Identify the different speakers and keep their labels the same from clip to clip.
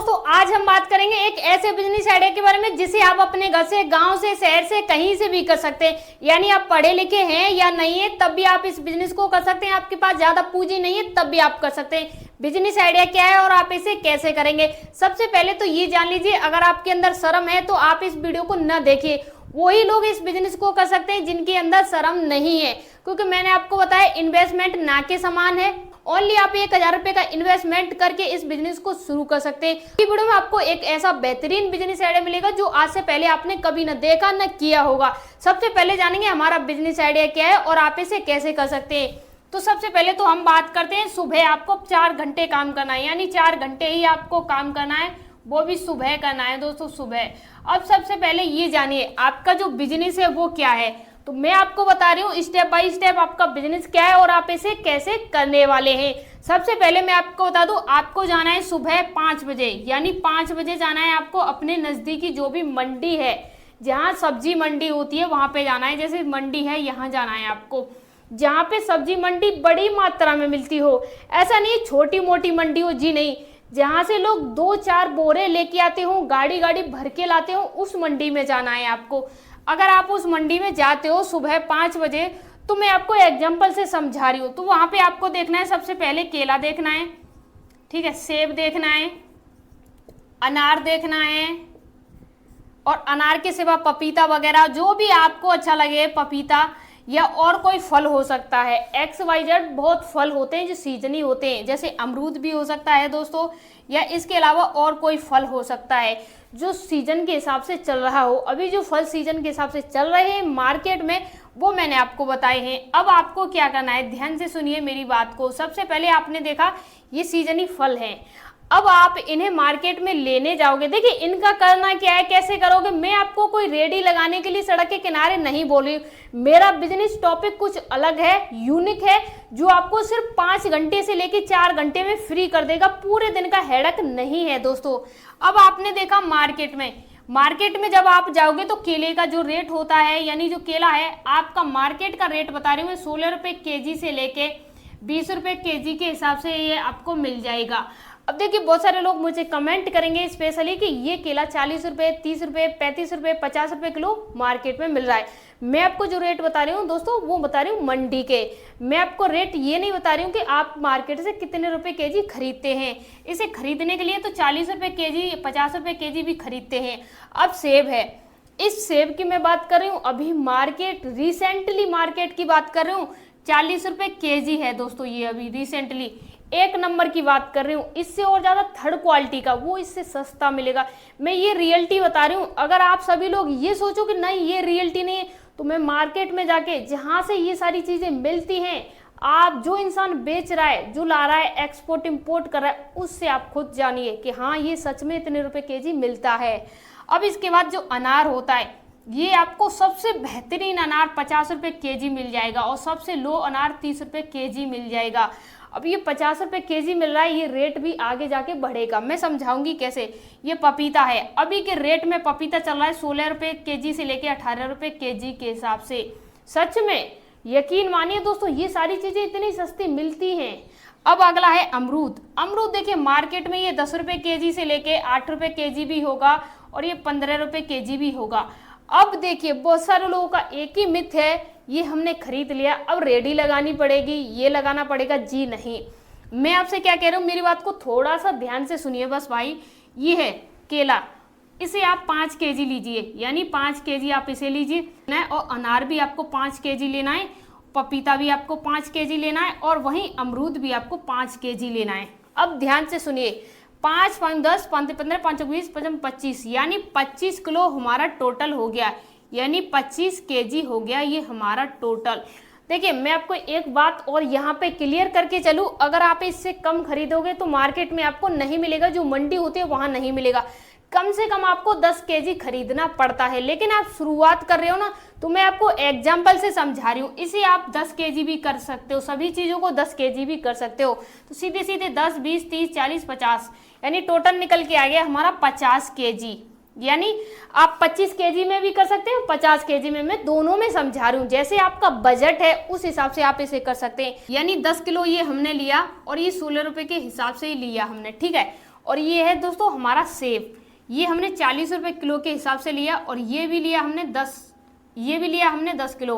Speaker 1: दोस्तों आज हम बात करेंगे एक ऐसे बिजनेस आइडिया के बारे में जिसे आप अपने घर से, गांव से, शहर से, कहीं से भी कर सकते हैं। यानी आप पढ़े लिखे हैं या नहीं है तब भी आप इस बिजनेस को कर सकते हैं। आपके पास ज्यादा पूंजी नहीं है तब भी आप कर सकते हैं। बिजनेस आइडिया क्या है और आप इसे कैसे करेंगे, सबसे पहले तो ये जान लीजिए। अगर आपके अंदर शर्म है तो आप इस वीडियो को न देखिए। वही लोग इस बिजनेस को कर सकते हैं जिनके अंदर शर्म नहीं है, क्योंकि मैंने आपको बताया इन्वेस्टमेंट ना के समान है। ओनली आप 1000 रुपए का इन्वेस्टमेंट करके इस बिजनेस को शुरू कर सकते हैं। इस वीडियो में आपको एक ऐसा बेहतरीन बिजनेस आइडिया मिलेगा जो आज से पहले आपने कभी न देखा न किया होगा। सबसे पहले जानेंगे हमारा बिजनेस आइडिया क्या है और आप इसे कैसे कर सकते हैं। तो सबसे पहले तो हम बात करते हैं, सुबह आपको 4 घंटे काम करना है, यानी 4 घंटे ही आपको काम करना है, वो भी सुबह करना है दोस्तों, सुबह। अब सबसे पहले ये जानिए आपका जो बिजनेस है वो क्या है। तो मैं आपको बता रही हूँ स्टेप बाय स्टेप आपका बिजनेस क्या है और आप इसे कैसे करने वाले हैं। सबसे पहले मैं आपको बता दूं, आपको जाना है सुबह 5 बजे, यानी 5 बजे जाना है आपको अपने नजदीकी जो भी मंडी है, जहाँ सब्जी मंडी होती है वहां पे जाना है। जैसे मंडी है यहाँ जाना है आपको, जहाँ पे सब्जी मंडी बड़ी मात्रा में मिलती हो। ऐसा नहीं छोटी मोटी मंडी हो, जी नहीं, जहाँ से लोग 2-4 बोरे लेके आते हो, गाड़ी गाड़ी भर के लाते हो, उस मंडी में जाना है आपको। अगर आप उस मंडी में जाते हो सुबह 5 बजे, तो मैं आपको एग्जांपल से समझा रही हूँ। तो वहां पे आपको देखना है, सबसे पहले केला देखना है, ठीक है, सेब देखना है, अनार देखना है, और अनार के सिवा पपीता वगैरह जो भी आपको अच्छा लगे, पपीता या और कोई फल हो सकता है। XYZ बहुत फल होते हैं जो सीजनी होते हैं, जैसे अमरूद भी हो सकता है दोस्तों, या इसके अलावा और कोई फल हो सकता है जो सीजन के हिसाब से चल रहा हो। अभी जो फल सीजन के हिसाब से चल रहे हैं मार्केट में वो मैंने आपको बताए हैं। अब आपको क्या करना है, ध्यान से सुनिए मेरी बात को। सबसे पहले आपने देखा ये सीजनी फल हैं, अब आप इन्हें मार्केट में लेने जाओगे। देखिए इनका करना क्या है, कैसे करोगे। मैं आपको कोई रेडी लगाने के लिए सड़क के किनारे नहीं बोल रही। मेरा बिजनेस टॉपिक कुछ अलग है, यूनिक है, जो आपको सिर्फ 5 घंटे से लेकर 4 घंटे में फ्री कर देगा। पूरे दिन का हेडक नहीं है दोस्तों। अब आपने देखा मार्केट में जब आप जाओगे तो केले का जो रेट होता है, यानी जो केला है आपका मार्केट का रेट बता रही हूँ मैं, 16 रुपए केजी से लेके 20 रुपए केजी के हिसाब से ये आपको मिल जाएगा। अब देखिए बहुत सारे लोग मुझे कमेंट करेंगे स्पेशली कि ये केला 40 रुपए, 30 रुपए, 35 रुपए, 50 रुपए किलो मार्केट में मिल रहा है। मैं आपको जो रेट बता रही हूँ दोस्तों वो बता रही हूँ मंडी के। मैं आपको रेट ये नहीं बता रही हूँ कि आप मार्केट से कितने रुपए केजी खरीदते हैं। इसे खरीदने के लिए तो 40 रुपए केजी, 50 रुपए केजी भी खरीदते हैं। अब सेब है, इस सेब की मैं बात कर रही हूँ, अभी रिसेंटली मार्केट की बात कर रही हूँ, 40 रुपए केजी है दोस्तों। ये अभी रिसेंटली 1 नंबर की बात कर रही हूँ। इससे और ज्यादा थर्ड क्वालिटी का वो इससे सस्ता मिलेगा। मैं ये रियलिटी बता रही हूँ। अगर आप सभी लोग ये सोचो कि नहीं ये रियलिटी नहीं है, तो मैं मार्केट में जाके जहां से ये सारी चीजें मिलती हैं, आप जो इंसान बेच रहा है, जो ला रहा है, एक्सपोर्ट इंपोर्ट कर रहा है, उससे आप खुद जानिए कि हाँ ये सच में इतने रुपए केजी मिलता है। अब इसके बाद जो अनार होता है, ये आपको सबसे बेहतरीन अनार 50 रुपए केजी मिल जाएगा और सबसे लो अनार 30 रुपए केजी मिल जाएगा। अब ये 50 रुपए केजी मिल रहा है, ये रेट भी आगे जाके बढ़ेगा, मैं समझाऊंगी कैसे। ये पपीता है, अभी के रेट में पपीता चल रहा है 16 रुपए केजी से लेके 18 रुपए केजी के हिसाब से। सच में यकीन मानिए दोस्तों, ये सारी चीजें इतनी सस्ती मिलती हैं। अब अगला है अमरूद। अमरूद देखिए मार्केट में ये 10 रुपए केजी से लेके 8 रुपए केजी भी होगा और ये 15 रुपए केजी भी होगा। अब देखिए बहुत सारे लोगों का एक ही मिथ है, ये हमने खरीद लिया अब रेडी लगानी पड़ेगी, ये लगाना पड़ेगा। जी नहीं, मैं आपसे क्या कह रहा हूँ, मेरी बात को थोड़ा सा ध्यान से सुनिए बस भाई। ये है केला, इसे आप 5 केजी लीजिए, यानी 5 केजी आप इसे लीजिए, और अनार भी आपको 5 केजी लेना है, पपीता भी आपको 5 केजी लेना है, और वहीं अमरूद भी आपको 5 केजी लेना है। अब ध्यान से सुनिए, 5, 5, 10, 15, 5, 20, 25, यानी 25 किलो हमारा टोटल हो गया, यानी 25 केजी हो गया ये हमारा टोटल। देखिए मैं आपको एक बात और यहाँ पे क्लियर करके चलूँ, अगर आप इससे कम खरीदोगे तो मार्केट में आपको नहीं मिलेगा, जो मंडी होती है वहां नहीं मिलेगा। कम से कम आपको 10 केजी खरीदना पड़ता है। लेकिन आप शुरुआत कर रहे हो ना, तो मैं आपको एग्जाम्पल से समझा रही हूँ। इसे आप 10 केजी भी कर सकते हो, सभी चीजों को 10 केजी भी कर सकते हो। तो सीधे सीधे 10, 20, 30, 40, 50, यानी टोटल निकल के आ गया हमारा 50 केजी। यानी आप 25 केजी में भी कर सकते हैं, 50 केजी में, मैं दोनों में समझा रही हूँ। जैसे आपका बजट है उस हिसाब से आप इसे कर सकते हैं। यानी 10 किलो ये हमने लिया और ये 16 रुपए के हिसाब से ही लिया हमने, ठीक है। और ये है दोस्तों हमारा सेब, ये हमने 40 रुपये किलो के हिसाब से लिया, और ये भी लिया हमने 10 किलो।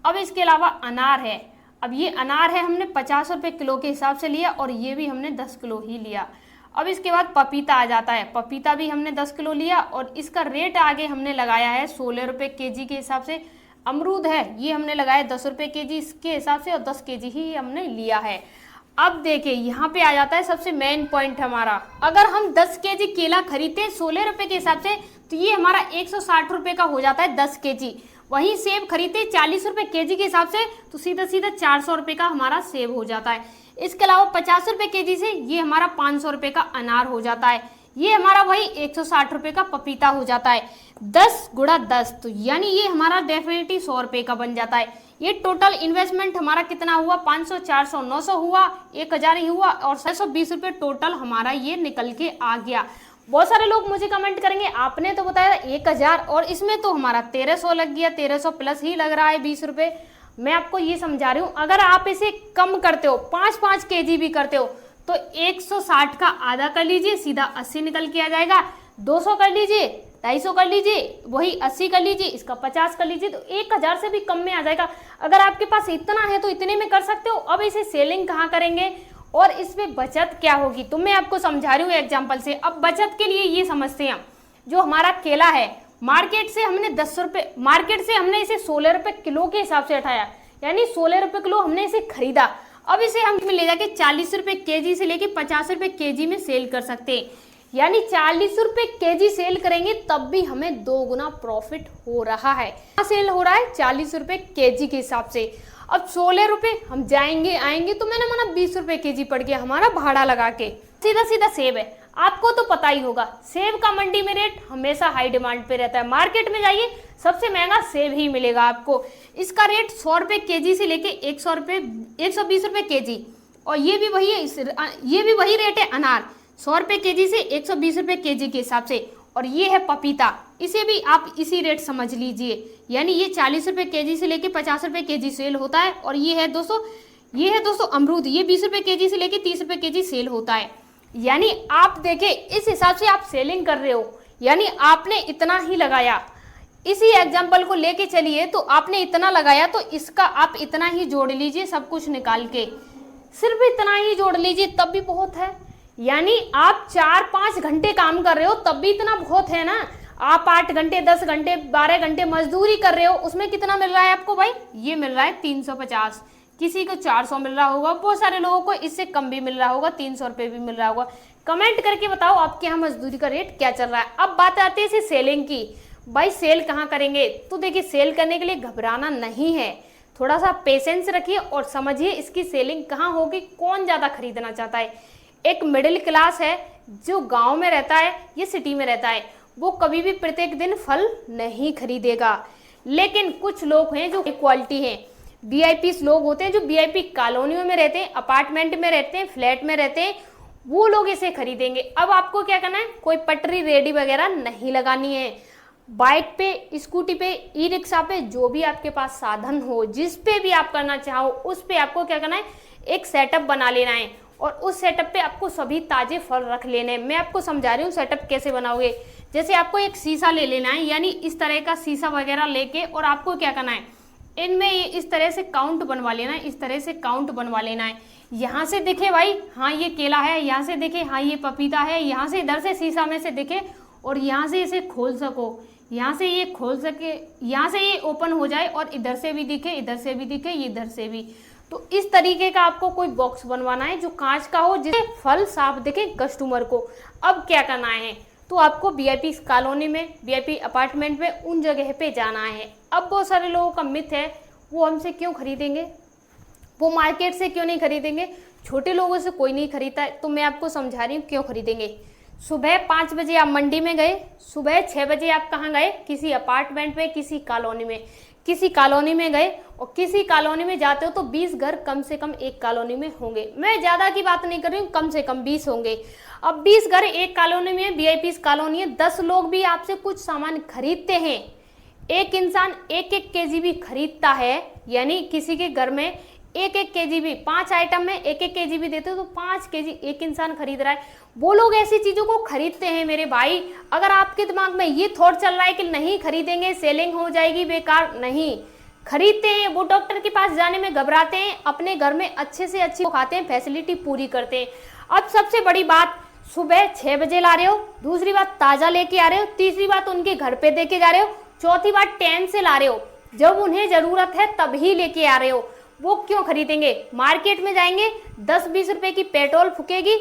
Speaker 1: अब इसके अलावा अनार है, अब ये अनार है हमने 50 रुपये किलो के हिसाब से लिया, और ये भी हमने 10 किलो ही लिया। अब इसके बाद पपीता आ जाता है, पपीता भी हमने 10 किलो लिया, और इसका रेट आगे हमने लगाया है 16 रुपये केजी के हिसाब से। अमरूद है, ये हमने लगाया 10 रुपये केजी इसके हिसाब से, और 10 केजी ही हमने लिया है। अब देखिए यहाँ पे आ जाता है सबसे मेन पॉइंट हमारा, अगर हम 10 केजी केला खरीदते हैं 16 रुपये के हिसाब से, तो ये हमारा 160 रुपये का हो जाता है 10 केजी। वहीं सेब खरीदते 40 रुपये केजी के हिसाब से, तो सीधा सीधा 400 रुपये का हमारा सेब हो जाता है। इसके अलावा 50 रुपये केजी से ये हमारा 500 रुपये का अनार हो जाता है, ये हमारा वही 160 रुपये का पपीता हो जाता है। 10 गुणा 10, तो यानी ये हमारा डेफिनेटली 100 रुपये का बन जाता है। ये टोटल इन्वेस्टमेंट हमारा कितना हुआ, 500, 400, 900 हुआ, 1000 ही हुआ, और 620 रुपये टोटल हमारा ये निकल के आ गया। बहुत सारे लोग मुझे कमेंट करेंगे आपने तो बताया 1000 और इसमें तो हमारा 1300 लग गया, 1300 प्लस ही लग रहा है 20 रुपये। मैं आपको ये समझा रही हूँ, अगर आप इसे कम करते हो, 5-5 केजी भी करते हो, तो 160 का आधा कर लीजिए, सीधा 80 निकल के आ जाएगा। 200 कर लीजिए, 250 कर लीजिए, वही 80 कर लीजिए, इसका 50 कर लीजिए, तो 1000 से भी कम में आ जाएगा। अगर आपके पास इतना है तो इतने में कर सकते हो। अब इसे सेलिंग कहाँ करेंगे और इसमें बचत क्या होगी, तो मैं आपको समझा रही हूँ एग्जाम्पल से। अब बचत के लिए ये समझते हैं, जो हमारा केला है मार्केट से हमने 10 रुपये, मार्केट से हमने इसे 16 रुपये किलो के हिसाब से उठाया, यानी 16 रुपये किलो हमने इसे खरीदा। अब इसे हम ले जाके 40 रुपये केजी से लेके 50 रुपये केजी में सेल कर सकते हैं, यानी 40 रुपये केजी सेल करेंगे तब भी हमें 2 गुना प्रॉफिट हो रहा है। सेल हो रहा है 40 रुपये केजी के हिसाब से। अब 16 रुपये हम जाएंगे आएंगे, तो मैंने माना 20 रुपये केजी पड़ गया हमारा भाड़ा लगा के। सीधा सीधा सेब है, आपको तो पता ही होगा सेब का मंडी में रेट हमेशा हाई डिमांड पे रहता है। मार्केट में जाइए सबसे महंगा सेब ही मिलेगा आपको। इसका रेट 100 रुपये केजी से लेके 120 रुपये केजी, और ये भी वही है, ये भी वही रेट है अनार, 100 रुपये केजी से 120 रुपये केजी के हिसाब से। और ये है पपीता, इसे भी आप इसी रेट समझ लीजिए, यानी ये 40 रुपये केजी से लेके 50 रुपये केजी सेल होता है। और ये है दोस्तों अमरूद, ये 20 रुपये केजी से लेके 30 रुपये केजी सेल होता है। यानी आप देखें इस हिसाब से आप सेलिंग कर रहे हो, यानी आपने इतना ही लगाया। इसी एग्जाम्पल को लेके चलिए, तो आपने इतना लगाया तो इसका आप इतना ही जोड़ लीजिए, सब कुछ निकाल के सिर्फ इतना ही जोड़ लीजिए तब भी बहुत है। यानी आप 4-5 घंटे काम कर रहे हो तब भी इतना बहुत है ना। आप 8 घंटे, 10 घंटे, 12 घंटे मजदूरी कर रहे हो, उसमें कितना मिल रहा है आपको भाई, ये मिल रहा है 350, किसी को 400 मिल रहा होगा, बहुत सारे लोगों को इससे कम भी मिल रहा होगा, 300 रुपये भी मिल रहा होगा। कमेंट करके बताओ आपके यहाँ मजदूरी का रेट क्या चल रहा है। अब बात आती है इसे सेलिंग की, भाई सेल कहाँ करेंगे, तो देखिए सेल करने के लिए घबराना नहीं है, थोड़ा सा पेशेंस रखिए और समझिए इसकी सेलिंग कहाँ होगी, कौन ज़्यादा खरीदना चाहता है। एक मिडिल क्लास है जो गांव में रहता है या सिटी में रहता है, वो कभी भी प्रत्येक दिन फल नहीं खरीदेगा। लेकिन कुछ लोग हैं जो क्वालिटी हैं, वीआईपी लोग होते हैं जो वीआईपी कॉलोनियों में रहते हैं, अपार्टमेंट में रहते हैं, फ्लैट में रहते हैं, वो लोग इसे खरीदेंगे। अब आपको क्या करना है, कोई पटरी रेडी वगैरह नहीं लगानी है। बाइक पे, स्कूटी पे, ई रिक्शा पे, जो भी आपके पास साधन हो, जिस पे भी आप करना चाहो, उस पे आपको क्या करना है, एक सेटअप बना लेना है और उस सेटअप पे आपको सभी ताजे फल रख लेने हैं। मैं आपको समझा रही हूँ सेटअप कैसे बनाओगे। जैसे आपको एक शीशा ले लेना है, यानी इस तरह का शीशा वगैरह लेके, और आपको क्या करना है, इनमें इस तरह से काउंट बनवा लेना है, इस तरह से काउंट बनवा लेना है। यहाँ से दिखे भाई हाँ ये केला है, यहाँ से दिखे हाँ ये पपीता है, यहाँ से इधर से शीशा में से दिखे, और यहाँ से इसे खोल सको, यहाँ से ये खोल सके, यहाँ से ये ओपन हो जाए, और इधर से भी दिखे, इधर से भी दिखे, इधर से भी। तो इस तरीके का आपको कोई बॉक्स बनवाना है जो कांच का हो, जिससे फल साफ दिखे कस्टमर को। अब क्या करना है, तो आपको वीआईपी कॉलोनी में, वीआईपी अपार्टमेंट में, उन जगह पे जाना है। अब बहुत सारे लोगों का मिथ है, वो हमसे क्यों खरीदेंगे, वो मार्केट से क्यों नहीं खरीदेंगे, छोटे लोगों से कोई नहीं खरीदता है। तो मैं आपको समझा रही हूँ क्यों खरीदेंगे। सुबह 5 बजे आप मंडी में गए, सुबह 6 बजे आप कहाँ गए, किसी अपार्टमेंट में, किसी कॉलोनी में, किसी कॉलोनी में गए, और किसी कॉलोनी में जाते हो तो 20 घर कम से कम एक कॉलोनी में होंगे। मैं ज़्यादा की बात नहीं कर रही हूँ, कम से कम 20 होंगे। अब 20 घर एक कॉलोनी में, वीआईपी कॉलोनी है, 10 लोग भी आपसे कुछ सामान खरीदते हैं, एक इंसान 1-1 केजी भी खरीदता है, यानी किसी के घर में एक एक केजी भी, 5 आइटम में एक एक केजी भी देते हो तो 5 केजी एक इंसान खरीद रहा है। वो लोग ऐसी चीजों को खरीदते हैं मेरे भाई। अगर आपके दिमाग में ये थॉट चल रहा है कि नहीं खरीदेंगे, सेलिंग हो जाएगी बेकार, नहीं, खरीदते हैं। वो डॉक्टर के पास जाने में घबराते हैं, अपने घर में अच्छे से अच्छी खाते हैं, फैसिलिटी पूरी करते हैं। अब सबसे बड़ी बात, सुबह 6 बजे ला रहे हो, दूसरी बात ताजा लेके आ रहे हो, तीसरी बात उनके घर पे दे के जा रहे हो, चौथी बात टाइम से ला रहे हो, जब उन्हें जरूरत है तभी लेके आ रहे हो। वो क्यों खरीदेंगे? मार्केट में जाएंगे 10-20 रुपए की पेट्रोल फूकेगी,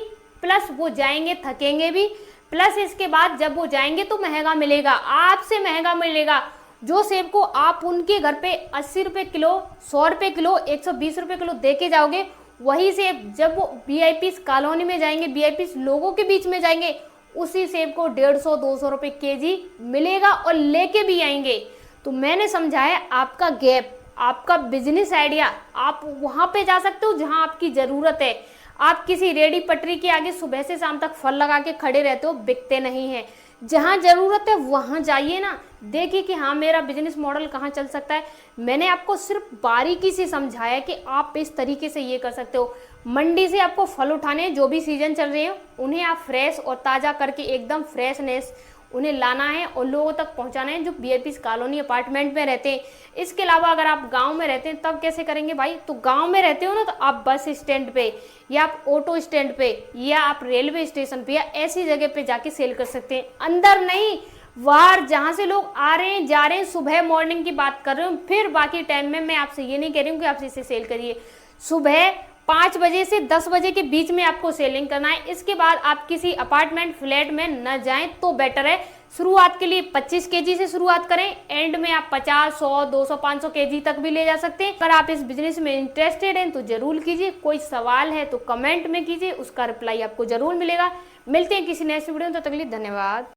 Speaker 1: प्लस वो जाएंगे थकेंगे भी, प्लस इसके बाद जब वो जाएंगे तो महंगा मिलेगा, आपसे महंगा मिलेगा। जो सेब को आप उनके घर पे 80 रुपए किलो, 100 रुपए किलो, 120 रुपए किलो दे के जाओगे, वही सेब जब वो वीआईपी कॉलोनी में जाएंगे, वीआईपी लोगों के बीच में जाएंगे, उसी सेब को 150-200 रुपए केजी मिलेगा और लेके भी आएंगे। तो मैंने समझा है आपका गैप, आपका बिजनेस आइडिया, आप वहां पे जा सकते हो जहां आपकी जरूरत है। आप किसी रेडी पटरी के आगे सुबह से शाम तक फल लगा के खड़े रहते हो, बिकते नहीं है। जहां जरूरत है वहां जाइए ना, देखिए कि हाँ मेरा बिजनेस मॉडल कहाँ चल सकता है। मैंने आपको सिर्फ बारीकी से समझाया कि आप इस तरीके से ये कर सकते हो। मंडी से आपको फल उठाने, जो भी सीजन चल रहे हैं उन्हें आप फ्रेश और ताज़ा करके एकदम फ्रेशनेस उन्हें लाना है और लोगों तक पहुंचाना है जो वीआईपी कॉलोनी अपार्टमेंट में रहते हैं। इसके अलावा अगर आप गांव में रहते हैं तब कैसे करेंगे भाई? तो गांव में रहते हो ना, तो आप बस स्टैंड पे या आप ऑटो स्टैंड पे या आप रेलवे स्टेशन पे या ऐसी जगह पे जाके सेल कर सकते हैं। अंदर नहीं, बाहर जहां से लोग आ रहे हैं जा रहे हैं, सुबह मॉर्निंग की बात कर रहे हूँ। फिर बाकी टाइम में मैं आपसे ये नहीं कह रही हूँ कि आप इसे सेल करिए। सुबह 5 बजे से 10 बजे के बीच में आपको सेलिंग करना है। इसके बाद आप किसी अपार्टमेंट फ्लैट में न जाएं तो बेटर है। शुरुआत के लिए 25 केजी से शुरुआत करें, एंड में आप 50, 100, 200, 500 केजी तक भी ले जा सकते हैं। अगर आप इस बिजनेस में इंटरेस्टेड हैं तो जरूर कीजिए। कोई सवाल है तो कमेंट में कीजिए, उसका रिप्लाई आपको जरूर मिलेगा। मिलते हैं किसी नेक्स्ट वीडियो में, तो तक के लिए धन्यवाद।